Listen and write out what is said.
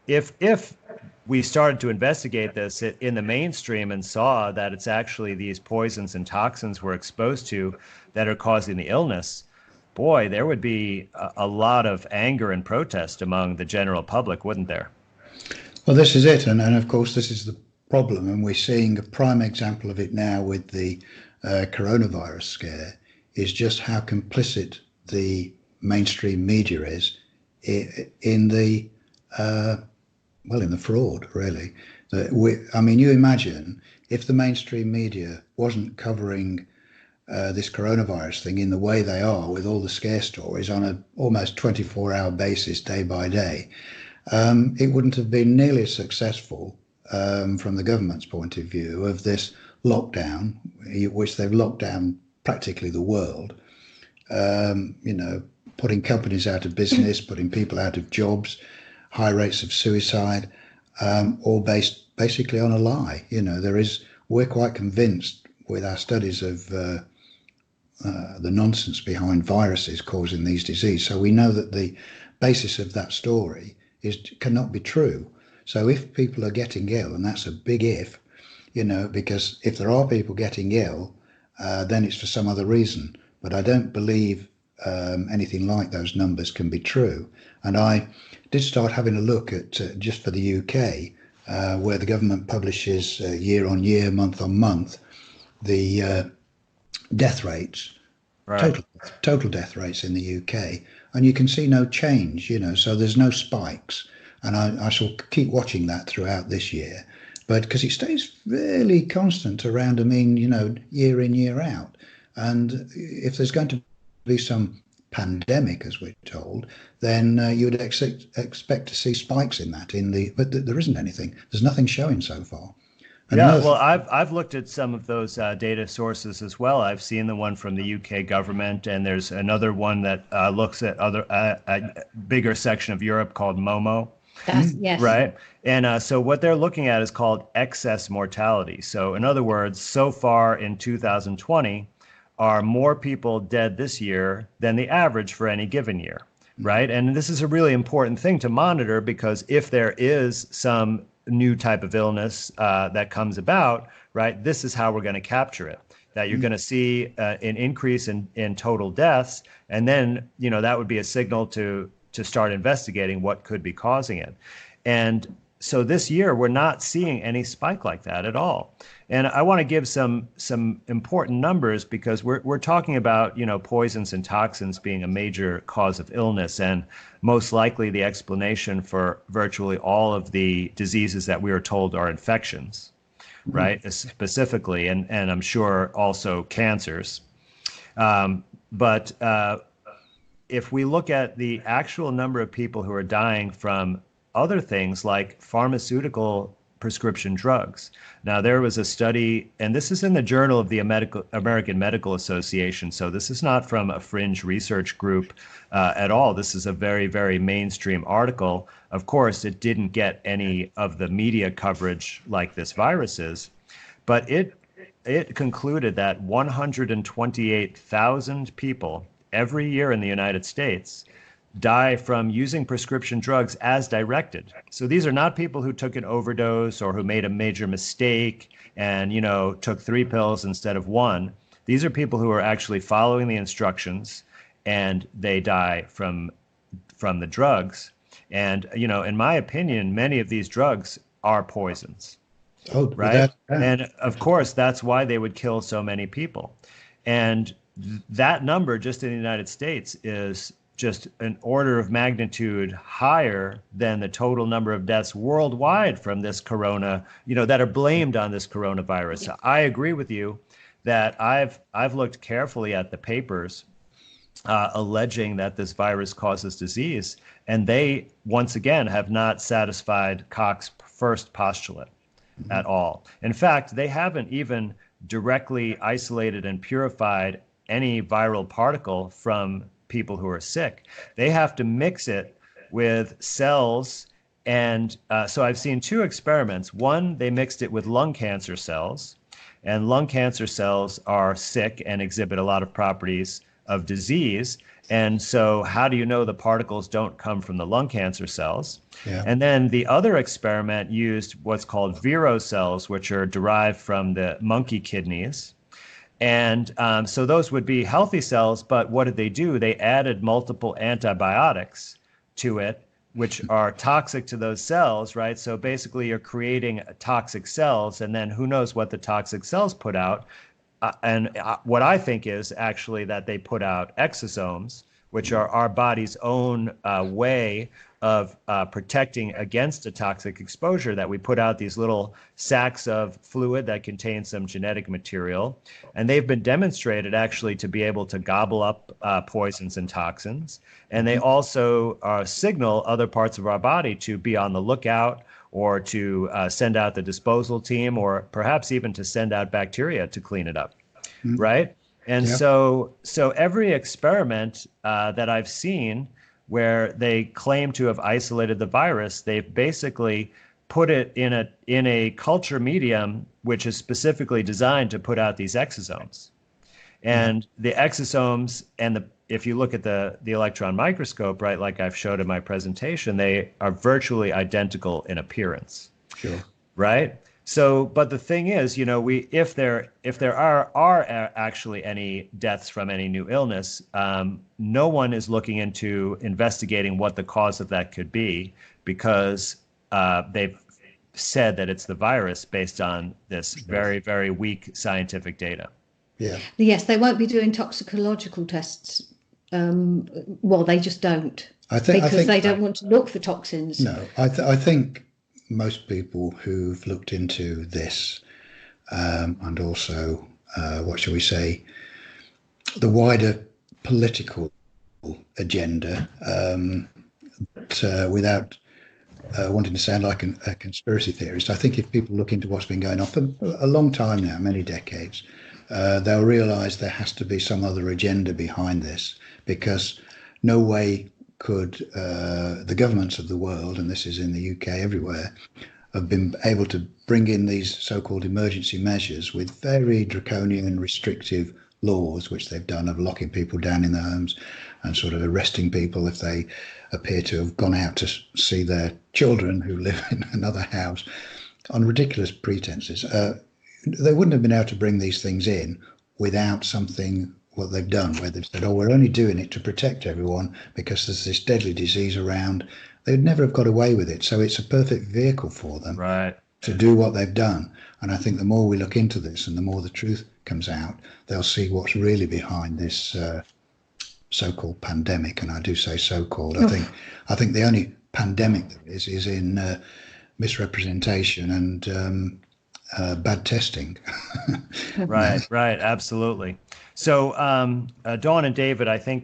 if we started to investigate this in the mainstream and saw that it's actually these poisons and toxins we're exposed to that are causing the illness, boy, there would be a lot of anger and protest among the general public, wouldn't there? Well, this is it. And of course, this is the problem. And we're seeing a prime example of it now with the coronavirus scare, is just how complicit the mainstream media is in the in the fraud, really. I mean, you imagine if the mainstream media wasn't covering this coronavirus thing in the way they are, with all the scare stories on a almost 24-hour basis, day by day, it wouldn't have been nearly as successful from the government's point of view of this lockdown, which they've locked down practically the world, putting companies out of business, putting people out of jobs, high rates of suicide, all based basically on a lie. We're quite convinced with our studies of the nonsense behind viruses causing these diseases. So we know that the basis of that story cannot be true. So if people are getting ill, and that's a big if, because if there are people getting ill, then it's for some other reason. But I don't believe anything like those numbers can be true. And I did start having a look at, just for the UK, where the government publishes year on year, month on month, the death rates, Right. total death rates in the UK, and you can see no change, so there's no spikes. And I shall keep watching that throughout this year, but because it stays fairly constant around a mean, year in, year out. And if there's going to be some pandemic, as we're told, then you would expect to see spikes in that. But there isn't anything. There's nothing showing so far. Yeah, well, I've looked at some of those data sources as well. I've seen the one from the UK government, and there's another one that looks at other a bigger section of Europe called MOMO. Yes. Right. And so what they're looking at is called excess mortality. So in other words, so far in 2020, are more people dead this year than the average for any given year. Right. And this is a really important thing to monitor, because if there is some new type of illness that comes about, right, this is how we're going to capture it. That you're going to see an increase in total deaths. And then, that would be a signal to start investigating what could be causing it. And so this year, we're not seeing any spike like that at all. And I want to give some important numbers, because we're talking about, poisons and toxins being a major cause of illness, and most likely the explanation for virtually all of the diseases that we are told are infections, right? Specifically, and I'm sure also cancers. But if we look at the actual number of people who are dying from other things like pharmaceutical prescription drugs. Now, there was a study, and this is in the Journal of the American Medical Association, so this is not from a fringe research group at all. This is a very, very mainstream article. Of course, it didn't get any of the media coverage like this virus is, but it concluded that 128,000 people every year in the United States die from using prescription drugs as directed. So these are not people who took an overdose or who made a major mistake and, took 3 pills instead of 1. These are people who are actually following the instructions, and they die from the drugs. And, in my opinion, many of these drugs are poisons. Oh, right. And of course, that's why they would kill so many people. And that number just in the United States is just an order of magnitude higher than the total number of deaths worldwide from this corona, that are blamed on this coronavirus. Yeah. I agree with you that I've looked carefully at the papers alleging that this virus causes disease, and they once again have not satisfied Koch's first postulate at all. In fact, they haven't even directly isolated and purified any viral particle from people who are sick. They have to mix it with cells. And so I've seen 2 experiments. One, they mixed it with lung cancer cells, and lung cancer cells are sick and exhibit a lot of properties of disease. And so how do you know the particles don't come from the lung cancer cells? Yeah. And then the other experiment used what's called Vero cells, which are derived from the monkey kidneys. And so those would be healthy cells, but what did they do? They added multiple antibiotics to it, which are toxic to those cells, right? So basically, you're creating toxic cells, and then who knows what the toxic cells put out. And what I think is actually that they put out exosomes, which are our body's own way of protecting against a toxic exposure, that we put out these little sacs of fluid that contain some genetic material. And they've been demonstrated actually to be able to gobble up poisons and toxins. And they also signal other parts of our body to be on the lookout, or to send out the disposal team, or perhaps even to send out bacteria to clean it up, right? And Yeah. so every experiment that I've seen where they claim to have isolated the virus, they've basically put it in a culture medium which is specifically designed to put out these exosomes. And the exosomes, and if you look at the electron microscope, right, like I've showed in my presentation, they are virtually identical in appearance, Sure. right? So, but the thing is, if there are actually any deaths from any new illness, no one is looking into investigating what the cause of that could be, because they've said that it's the virus based on this very, very weak scientific data. Yeah. Yes, they won't be doing toxicological tests. Well, they just don't, because they don't want to look for toxins. No, I think most people who've looked into this, and also, what shall we say, the wider political agenda, without wanting to sound like a conspiracy theorist, I think if people look into what's been going on for a long time now, many decades, they'll realise there has to be some other agenda behind this, because no way could the governments of the world, and this is in the UK, everywhere, have been able to bring in these so-called emergency measures with very draconian and restrictive laws, which they've done, of locking people down in their homes and sort of arresting people if they appear to have gone out to see their children who live in another house on ridiculous pretenses. They wouldn't have been able to bring these things in without something, what they've done, where they've said, oh, we're only doing it to protect everyone because there's this deadly disease around. They would never have got away with it. So it's a perfect vehicle for them, right, to do what they've done. And I think the more we look into this and the more the truth comes out, they'll see what's really behind this so-called pandemic. And I do say so-called. I think the only pandemic there is in misrepresentation and bad testing. right, absolutely. So, Dawn and David, I think